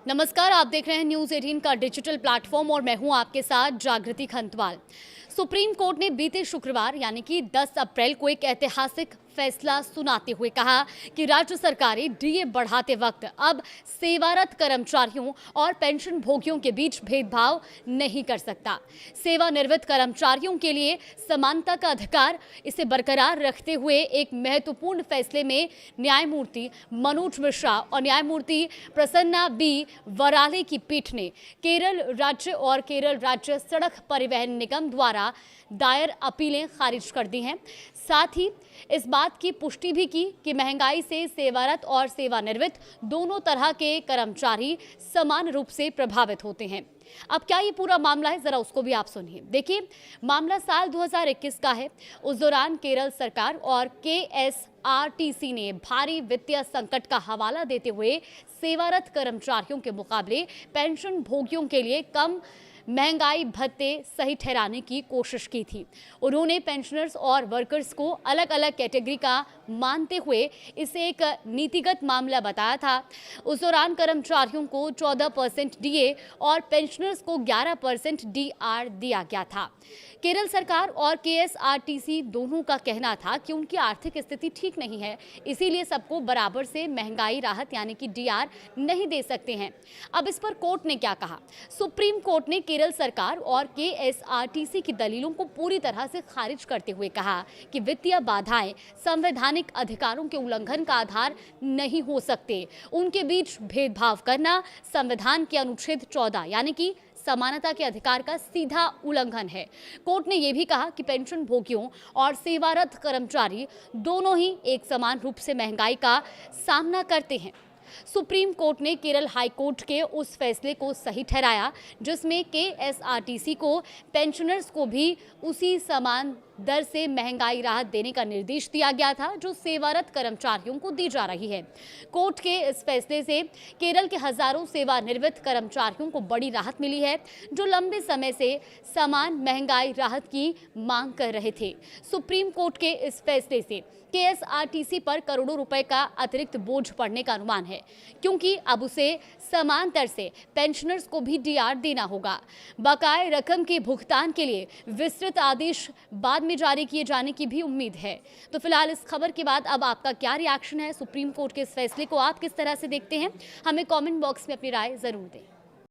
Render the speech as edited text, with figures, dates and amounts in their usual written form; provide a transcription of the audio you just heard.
नमस्कार, आप देख रहे हैं न्यूज 18 का डिजिटल प्लेटफॉर्म और मैं हूं आपके साथ जागृति खंतवाल। सुप्रीम कोर्ट ने बीते शुक्रवार यानी कि 10 अप्रैल को एक ऐतिहासिक फैसला सुनाते हुए कहा कि राज्य सरकारें डीए बढ़ाते वक्त अब सेवारत कर्मचारियों और पेंशन भोगियों के बीच भेदभाव नहीं कर सकता। सेवानिवृत्त कर्मचारियों के लिए समानता का अधिकार इसे बरकरार रखते हुए एक महत्वपूर्ण फैसले में न्यायमूर्ति मनोज मिश्रा और न्यायमूर्ति प्रसन्ना बी वराले की पीठ ने केरल राज्य सड़क परिवहन निगम द्वारा दायर अपीलें खारिज कर दी हैं। साथ ही इस बात की पुष्टि भी की कि महंगाई से सेवारत और सेवानिवृत्त दोनों तरह के कर्मचारी समान रूप से प्रभावित होते हैं। अब क्या ये पूरा मामला है, जरा उसको भी आप सुनिए। देखिए, मामला साल 2021 का है। उस दौरान केरल सरकार और केएसआरटीसी ने भारी वित्तीय संकट का हवाला देते हुए सेवारत कर्मचारियों के मुकाबले पेंशन भोगियों के लिए कम महंगाई भत्ते सही ठहराने की कोशिश की थी। उन्होंने पेंशनर्स और वर्कर्स को अलग अलग कैटेगरी का मानते हुए इसे एक नीतिगत मामला बताया था। उस दौरान कर्मचारियों को 14% डीए और पेंशनर्स को 11% डीआर दिया गया था। केरल सरकार और केएसआरटीसी दोनों का कहना था कि उनकी आर्थिक स्थिति ठीक नहीं है, इसीलिए सबको बराबर से महंगाई राहत यानी कि डीआर नहीं दे सकते हैं। अब इस पर कोर्ट ने क्या कहा? सुप्रीम कोर्ट ने केरल सरकार और केएसआरटीसी की दलीलों को पूरी तरह से खारिज करते हुए कहा कि वित्तीय बाधाएं संवैधानिक अधिकारों के उल्लंघन का आधार नहीं हो सकते। उनके बीच भेदभाव करना संविधान के अनुच्छेद 14 यानी कि समानता के अधिकार का सीधा उल्लंघन है। कोर्ट ने यह भी कहा कि पेंशन भोगियों और सेवारत कर्मचारी दोनों ही एक समान रूप से महंगाई का सामना करते हैं। सुप्रीम कोर्ट ने केरल हाई कोर्ट के उस फैसले को सही ठहराया जिसमें केएसआरटीसी को पेंशनर्स को भी उसी समान दर से महंगाई राहत देने का निर्देश दिया गया था जो सेवारत कर्मचारियों को दी जा रही है। कोर्ट के इस फैसले से केरल के हजारों सेवानिवृत्त कर्मचारियों को बड़ी राहत मिली है जो लंबे समय से समान महंगाई राहत की मांग कर रहे थे। सुप्रीम कोर्ट के इस फैसले से केएसआरटीसी पर करोड़ों रुपए का अतिरिक्त बोझ पड़ने का अनुमान है क्योंकि अब उसे समान दर से पेंशनर्स को भी डीआर देना होगा। बकाये रकम के भुगतान के लिए विस्तृत आदेश बाद में जारी किए जाने की भी उम्मीद है। तो फिलहाल इस खबर के बाद अब आपका क्या रिएक्शन है? सुप्रीम कोर्ट के इस फैसले को आप किस तरह से देखते हैं? हमें कमेंट बॉक्स में अपनी राय जरूर दें।